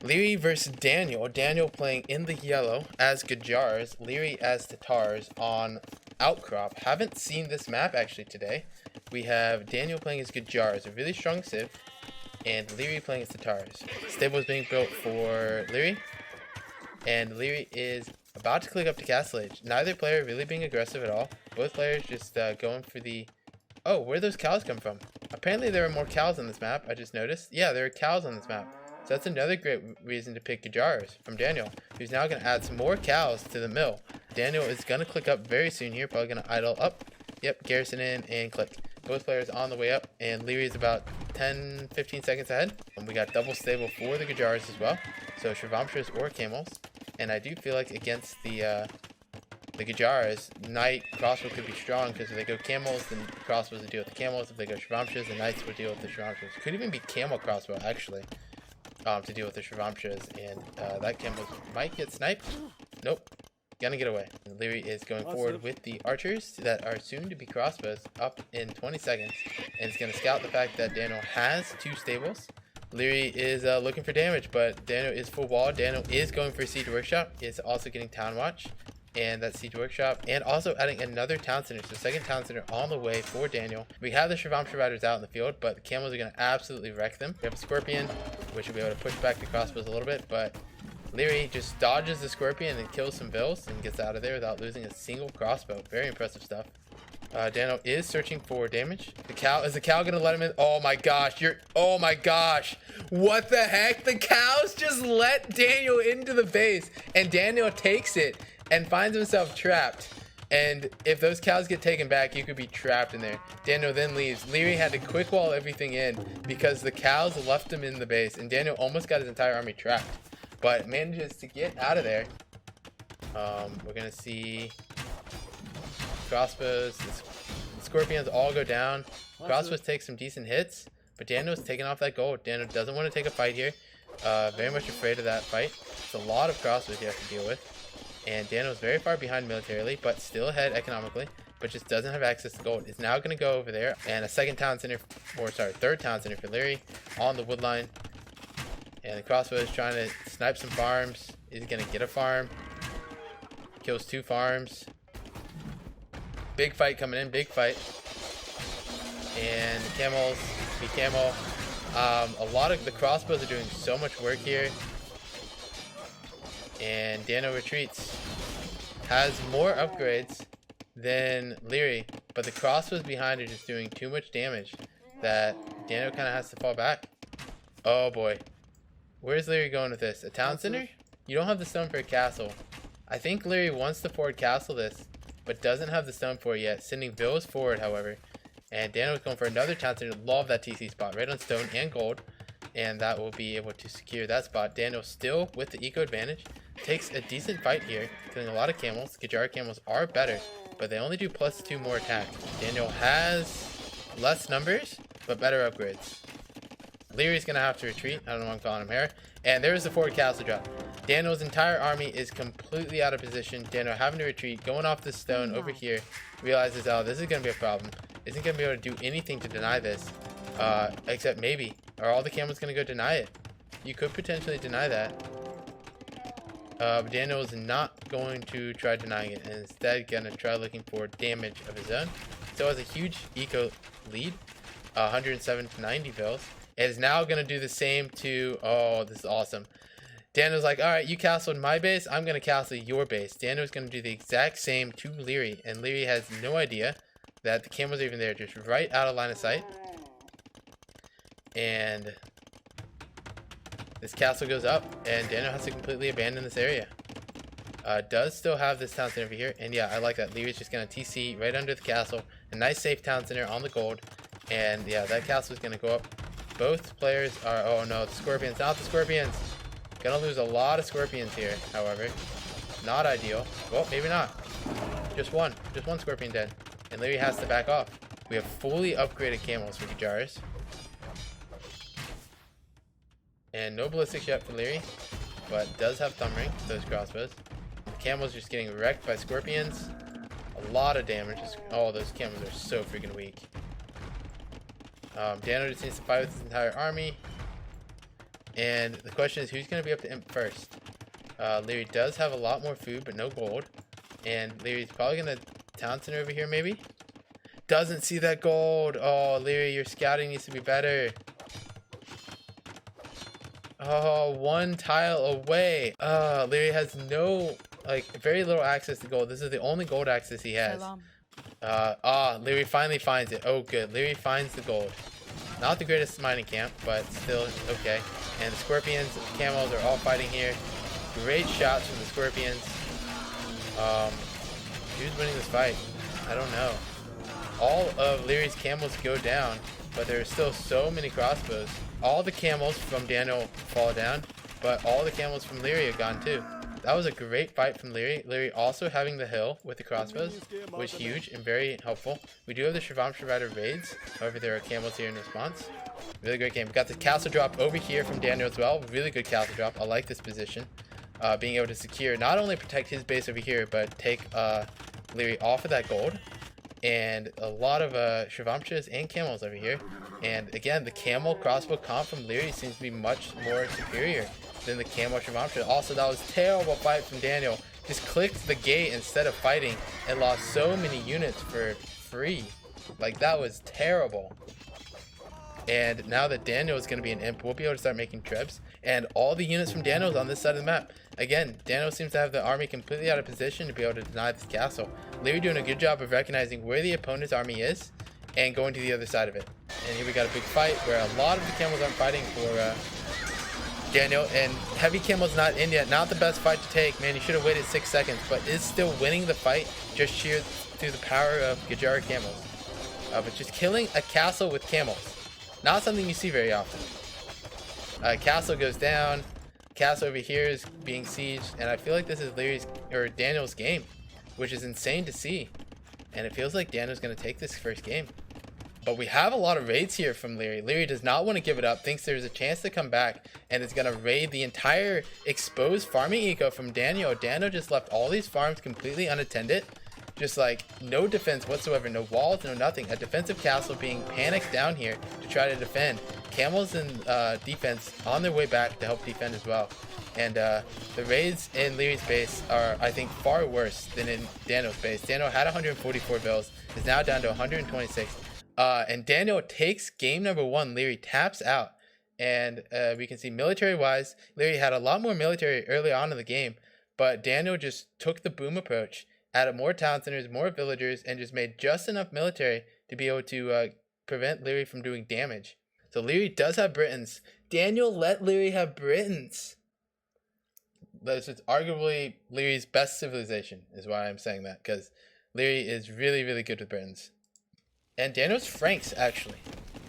Liereyy versus Daniel. Daniel playing in the yellow as Gajars. Liereyy as Tatars on Outcrop. Haven't seen this map actually today. We have Daniel playing as Gajars, a really strong civ, and Liereyy playing as Tatars. Stable is being built for Liereyy, and Liereyy is about to click up to Castle Age. Neither player really being aggressive at all. Both players just going for the... Oh, where do those cows come from? Apparently there are more cows on this map, I just noticed. Yeah, there are cows on this map. So that's another great reason to pick Gajars from Daniel, who's now going to add some more cows to the mill. Daniel is going to click up very soon here, probably going to idle up. Yep, garrison in and click. Both players on the way up, and Liereyy is about 10-15 seconds ahead. And we got double stable for the Gajars as well, so Shravamshras or Camels. And I do feel like against the Gajars, Knight crossbow could be strong, because if they go Camels, then crossbows will deal with the Camels. If they go Shravamshras, the Knights will deal with the Shravamshras. Could even be Camel crossbow actually, to deal with the Shravamshras, and that Camel might get sniped. Nope. Gonna get away. And Liereyy is going forward with the archers that are soon to be crossbows up in 20 seconds. And it's gonna scout the fact that Daniel has 2 stables. Liereyy is looking for damage, but Daniel is full wall. Daniel is going for a siege workshop. Is also getting town watch and that siege workshop, and also adding another town center. So second town center on the way for Daniel. We have the Shravamshra riders out in the field, but the camels are gonna absolutely wreck them. We have a scorpion, which will be able to push back the crossbows a little bit, but Liereyy just dodges the scorpion and kills some bills and gets out of there without losing a single crossbow. Very impressive stuff. Daniel is searching for damage. Is the cow gonna let him in? Oh my gosh, oh my gosh. What the heck? The cows just let Daniel into the base, and Daniel takes it and finds himself trapped. And if those cows get taken back, you could be trapped in there. Daniel then leaves. Liereyy had to quick wall everything in because the cows left him in the base, and Daniel almost got his entire army trapped, but manages to get out of there. We're gonna see crossbows, the scorpions all go down. Crossbows take some decent hits, but Daniel's taking off that gold. Daniel doesn't want to take a fight here. Very much afraid of that fight. It's a lot of crossbows you have to deal with, and Daniel's very far behind militarily, but still ahead economically, but just doesn't have access to gold. Is now gonna go over there, and a third town center for Liereyy on the wood line. And the crossbow is trying to snipe some farms. Is gonna get a farm. Kills 2 farms. Big fight coming in, big fight. And the camels, the camel. A lot of the crossbows are doing so much work here. And Daniel retreats. Has more upgrades than Liereyy, but the crossbows behind are just doing too much damage that Daniel kind of has to fall back. Oh boy. Where's Liereyy going with this? A town center? You don't have the stone for a castle. I think Liereyy wants to forward castle this, but doesn't have the stone for it yet. Sending bills forward, however. And Daniel's going for another town center. Love that TC spot. Right on stone and gold. And that will be able to secure that spot. Daniel still with the eco advantage. Takes a decent fight here. Killing a lot of camels. Gajar camels are better, but they only do +2 more attack. Daniel has less numbers, but better upgrades. Lierey's gonna have to retreat. I don't know why I'm calling him here. And there's the forward castle drop. Daniel's entire army is completely out of position. Daniel having to retreat, going off the stone over here. Realizes, oh, this is gonna be a problem. Isn't gonna be able to do anything to deny this. Except maybe. Are all the camels gonna go deny it? You could potentially deny that. But Daniel is not going to try denying it, and instead gonna try looking for damage of his own. Still has a huge eco lead. 107 to 90 bills. And is now going to do the same to... Oh, this is awesome. Daniel's like, alright, you castled my base. I'm going to castle your base. Daniel's going to do the exact same to Liereyy. And Liereyy has no idea that the camels are even there. Just right out of line of sight. And this castle goes up. And Daniel has to completely abandon this area. Does still have this town center over here. And yeah, I like that. Lierey's just going to TC right under the castle. A nice safe town center on the gold. And yeah, that castle is going to go up. Both players are... Oh no, the scorpions. Not the scorpions. Gonna lose a lot of scorpions here, however. Not ideal. Well, maybe not. Just one scorpion dead. And Liereyy has to back off. We have fully upgraded camels for Gajars. And no ballistics yet for Liereyy, but does have thumb ring, those crossbows. The camels just getting wrecked by scorpions. A lot of damage. Oh, those camels are so freaking weak. Daniel just needs to fight with his entire army. And the question is, who's going to be up to imp first? Liereyy does have a lot more food, but no gold. And Lierey's probably going to Townsend over here, maybe? Doesn't see that gold. Oh, Liereyy, your scouting needs to be better. Oh, one tile away. Liereyy has no, like, very little access to gold. This is the only gold access he has. Liereyy finally finds it. Oh, good. Liereyy finds the gold. Not the greatest mining camp, but still okay. And the scorpions, the camels are all fighting here. Great shots from the scorpions. Who's winning this fight? I don't know. All of Lierey's camels go down, but there are still so many crossbows. All the camels from Daniel fall down, but all the camels from Liereyy are gone too. That was a great fight from Liereyy. Liereyy also having the hill with the crossbows was huge and very helpful. We do have the Shrivansh Rider raids. However, there are camels here in response. Really great game. We got the castle drop over here from Daniel as well. Really good castle drop. I like this position. Being able to secure, not only protect his base over here, but take Liereyy off of that gold. And a lot of Shrivanshas and camels over here. And again, the camel crossbow comp from Liereyy seems to be much more superior than the camel Shrivansh. Also, that was a terrible fight from Daniel. Just clicked the gate instead of fighting and lost so many units for free. Like, that was terrible. And now that Daniel is going to be an imp, we'll be able to start making trebs. And all the units from Daniel is on this side of the map. Again, Daniel seems to have the army completely out of position to be able to deny this castle. Liereyy doing a good job of recognizing where the opponent's army is and going to the other side of it. And here we got a big fight where a lot of the camels aren't fighting for Daniel. And heavy camel's not in yet. Not the best fight to take. Man, you should have waited 6 seconds. But is still winning the fight just sheer through the power of Gajara camels. But just killing a castle with camels. Not something you see very often. Castle goes down. Castle over here is being sieged, and I feel like this is Lierey's or Daniel's game, which is insane to see. And it feels like Daniel's going to take this first game. But we have a lot of raids here from Liereyy. Liereyy does not want to give it up, thinks there's a chance to come back, and is going to raid the entire exposed farming eco from Daniel. Daniel just left all these farms completely unattended. Just like no defense whatsoever, no walls, no nothing. A defensive castle being panicked down here to try to defend. Camels and defense on their way back to help defend as well. And the raids in Lierey's base are, I think, far worse than in Daniel's base. Daniel had 144 bills, is now down to 126. And Daniel takes game number 1. Liereyy taps out. And we can see military-wise, Liereyy had a lot more military early on in the game. But Daniel just took the boom approach. Added more town centers, more villagers, and just made just enough military to be able to prevent Liereyy from doing damage. So Liereyy does have Britons. Daniel let Liereyy have Britons. This is arguably Lierey's best civilization, is why I'm saying that, because Liereyy is really, really good with Britons. And Daniel's Franks, actually.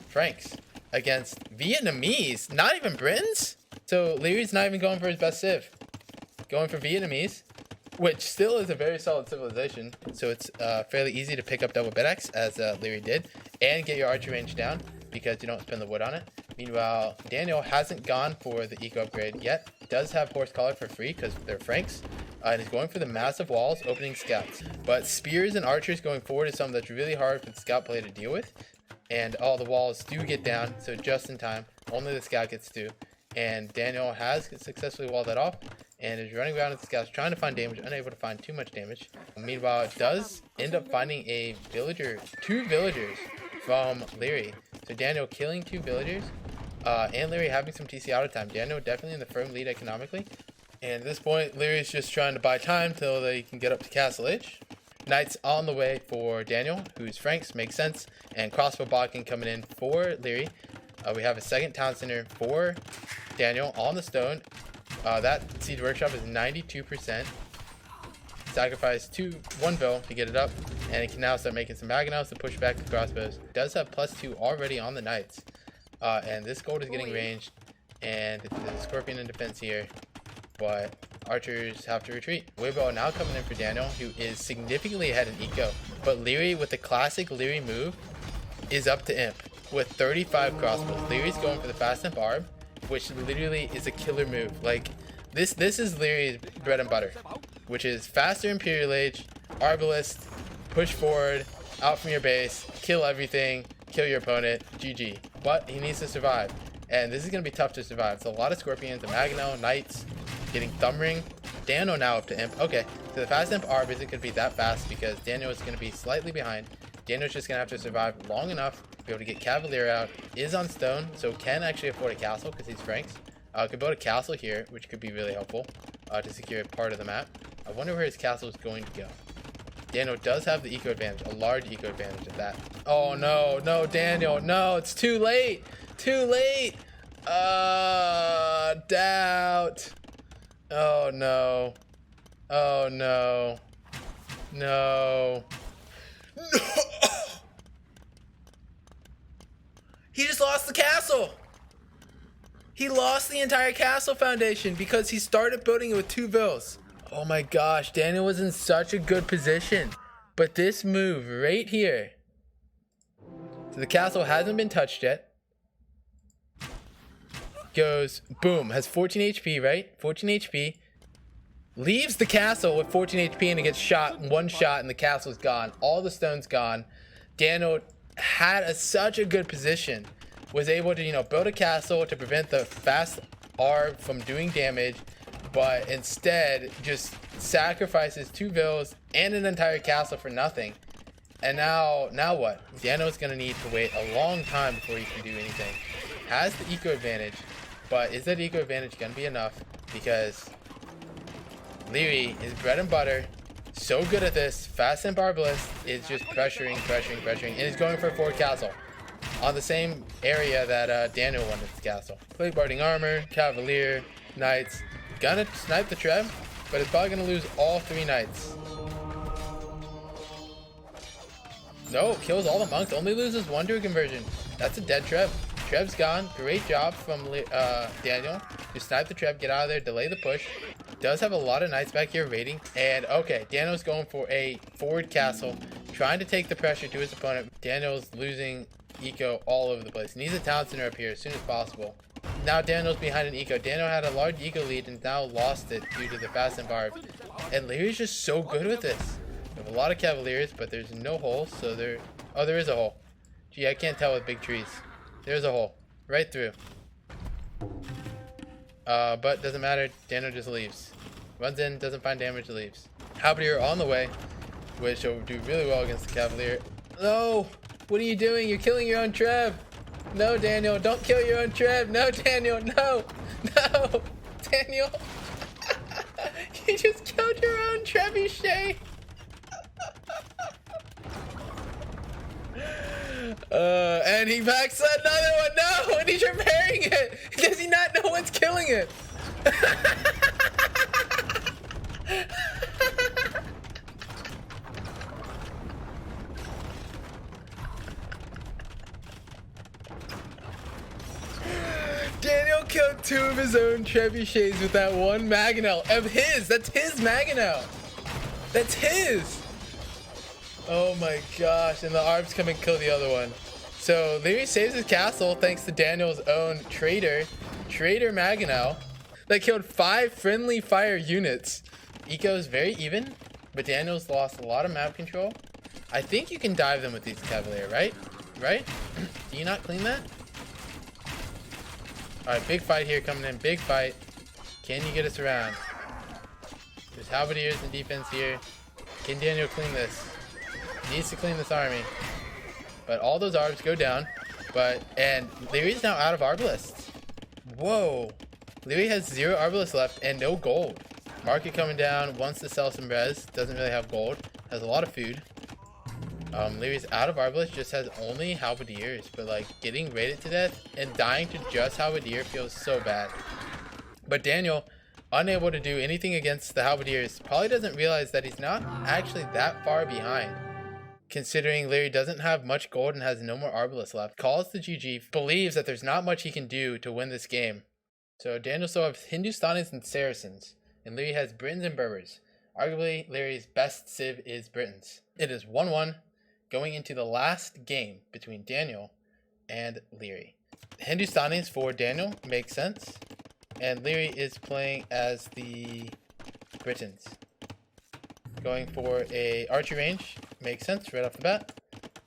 Franks against Vietnamese, not even Britons? So Lierey's not even going for his best civ. Going for Vietnamese. Which still is a very solid civilization, so it's fairly easy to pick up double bed-axe, as Liereyy did, and get your archer range down, because you don't spend the wood on it. Meanwhile, Daniel hasn't gone for the eco upgrade yet, does have horse collar for free, because they're Franks, and is going for the massive walls, opening scouts. But spears and archers going forward is something that's really hard for the scout player to deal with, and all the walls do get down, so just in time, only the scout gets to, and Daniel has successfully walled that off, and is running around with the scouts trying to find damage, unable to find too much damage. Meanwhile, it does end up finding a villager, 2 villagers from Liereyy. So Daniel killing 2 villagers, and Liereyy having some TC out of time. Daniel definitely in the firm lead economically. And at this point, Lierey's just trying to buy time till they can get up to Castle H. Knights on the way for Daniel, who's Franks, makes sense, and crossbow blocking coming in for Liereyy. We have a second town center for Daniel on the stone. That siege workshop is 92%. Sacrifice 1 bill to get it up, and it can now start making some mangonels to push back the crossbows. It does have +2 already on the knights, and this gold is getting ranged, and the scorpion in defense here, but archers have to retreat. Weibo now coming in for Daniel, who is significantly ahead in eco, but Liereyy with the classic Liereyy move is up to imp with 35 crossbows. Lierey's going for the fast imp arb, which literally is a killer move. Like, this is Lierey's bread and butter, which is faster Imperial Age, Arbalist, push forward, out from your base, kill everything, kill your opponent, GG. But he needs to survive. And this is going to be tough to survive. So a lot of Scorpions, the Magno, Knights, getting Thumb Ring. Dano now up to Imp. Okay, so the fast Imp Arb isn't going to be that fast because Daniel is going to be slightly behind. Daniel's just going to have to survive long enough to be able to get Cavalier out. Is on stone, so can actually afford a castle because he's Franks. Could build a castle here, which could be really helpful to secure part of the map. I wonder where his castle is going to go. Daniel does have the eco advantage, a large eco advantage at that. Oh no, no, Daniel, no, it's too late. Too late. Doubt. Oh no. Oh no. No. No. He just lost the castle. He lost the entire castle foundation because he started building it with 2 vills. Oh my gosh, Daniel was in such a good position. But this move right here. So the castle hasn't been touched yet. Goes, boom, has 14 HP, right? 14 HP. Leaves the castle with 14 HP and it gets shot, 1 shot, and the castle's gone. All the stone's gone. Daniel had such a good position. Was able to, build a castle to prevent the fast Arb from doing damage. But instead, just sacrifices 2 vills and an entire castle for nothing. And now what? Daniel's going to need to wait a long time before he can do anything. Has the eco advantage. But is that eco advantage going to be enough? Because Liereyy is bread and butter. So good at this. Fast Imp Arbalist is just pressuring. And he's going for a forward castle. On the same area that Daniel wanted his castle. Plague Barding Armor, Cavalier, Knights. Gonna snipe the Trev, but it's probably gonna lose all 3 Knights. No, kills all the monks. Only loses 1 to a conversion. That's a dead Trev. Trev's gone. Great job from Daniel to snipe the Trev, get out of there, delay the push. Does have a lot of Knights back here waiting. And okay, Daniel's going for a forward castle, trying to take the pressure to his opponent. Daniel's losing eco all over the place. Needs a Town Center up here as soon as possible. Now Daniel's behind an eco. Daniel had a large eco lead and now lost it due to the fast and barb. And Leary's just so good with this. We have a lot of Cavaliers, but there's no holes, so there... Oh, there is a hole. Gee, I can't tell with big trees. There's a hole. Right through. But doesn't matter. Daniel just leaves. Runs in, doesn't find damage, leaves. Halberdier on the way, which will do really well against the Cavalier. No! What are you doing? You're killing your own Trev! No, Daniel, don't kill your own Trev! No, Daniel, no! No! Daniel! You just killed your own Trebuchet! And he backs another one! No! And he's repairing it! Does he not know what's killing it? Daniel killed 2 of his own trebuchets with that 1 Mangonel of his. That's his Mangonel. That's his. Oh my gosh. And the Arbs come and kill the other one. So Liereyy saves his castle thanks to Daniel's own traitor Mangonel that killed 5 friendly fire units. Eco's very even, but Daniel's lost a lot of map control. I think you can dive them with these Cavalier, right? Right? Do you not clean that? Alright, big fight here coming in. Big fight. Can you get us around? There's Halberdiers in defense here. Can Daniel clean this? He needs to clean this army. But all those Arbs go down. And Leary's now out of Arbalists. Whoa. Liereyy has 0 Arbalists left and no gold. Market coming down. Wants to sell some res. Doesn't really have gold. Has a lot of food. Leary's out of Arbalist, just has only Halberdiers, but like getting raided to death and dying to just Halberdier feels so bad. But Daniel, unable to do anything against the Halberdiers, probably doesn't realize that he's not actually that far behind. Considering Liereyy doesn't have much gold and has no more Arbalists left, calls the GG, believes that there's not much he can do to win this game. So Daniel still has Hindustanis and Saracens, and Liereyy has Britons and Berbers. Arguably, Leary's best civ is Britons. It is 1-1. Going into the last game between Daniel and Liereyy. Hindustanis for Daniel makes sense. And Liereyy is playing as the Britons. Going for a archer range makes sense right off the bat.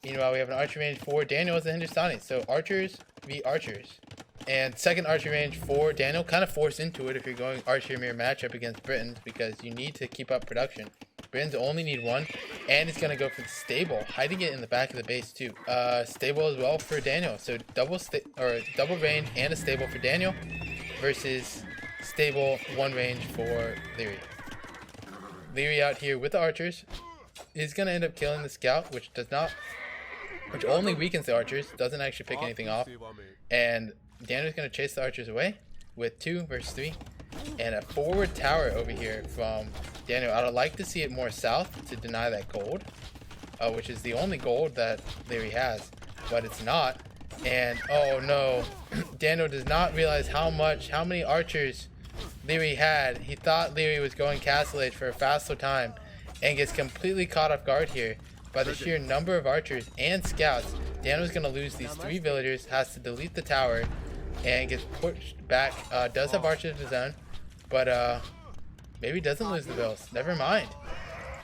Meanwhile, we have an archer range for Daniel as the Hindustanis. So archers v archers. And second archery range for Daniel. Kind of forced into it if you're going archery mirror matchup against Britain's, because you need to keep up production. Britain's only need one, and he's going to go for the stable, hiding it in the back of the base too. Stable as well for Daniel. So double range and a stable for Daniel versus stable one range for Liereyy. Liereyy out here with the archers is going to end up killing the scout, which only weakens the archers, doesn't actually pick anything off. And Daniel's going to chase the archers away with 2 versus 3. And a forward tower over here from Daniel. I would like to see it more south to deny that gold, which is the only gold that Liereyy has, but it's not. And oh no, Daniel does not realize how many archers Liereyy had. He thought Liereyy was going Castle Age for a faster time and gets completely caught off guard here by the sheer number of archers and scouts. Daniel's going to lose these 3 villagers, has to delete the tower, and gets pushed back. Does have archers of his own, but maybe doesn't lose the bills. Never mind.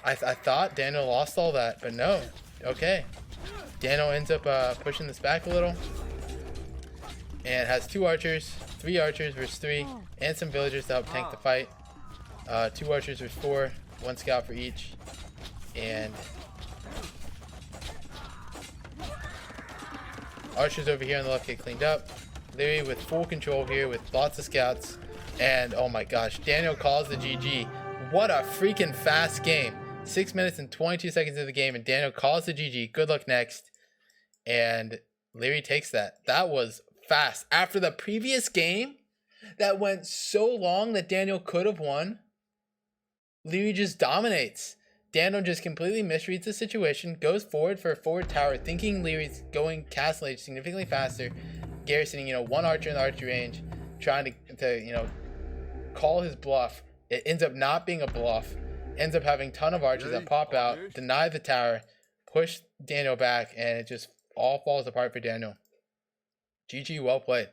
I thought Daniel lost all that, but no. Okay. Daniel ends up pushing this back a little and has 2 archers, 3 archers versus 3, and some villagers to help tank the fight. 2 archers versus 4, 1 scout for each, and archers over here on the left get cleaned up. Liereyy with full control here with lots of scouts. And oh my gosh, Daniel calls the GG. What a freaking fast game. 6 minutes and 22 seconds of the game, and Daniel calls the GG. Good luck next. And Liereyy takes that. That was fast. After the previous game that went so long that Daniel could have won, Liereyy just dominates. Daniel just completely misreads the situation, goes forward for a forward tower, thinking Lierey's going Castle Age significantly faster, garrisoning, 1 archer in the archery range, trying to call his bluff. It ends up not being a bluff. Ends up having a ton of archers that pop out, deny the tower, push Daniel back, and it just all falls apart for Daniel. GG, well played.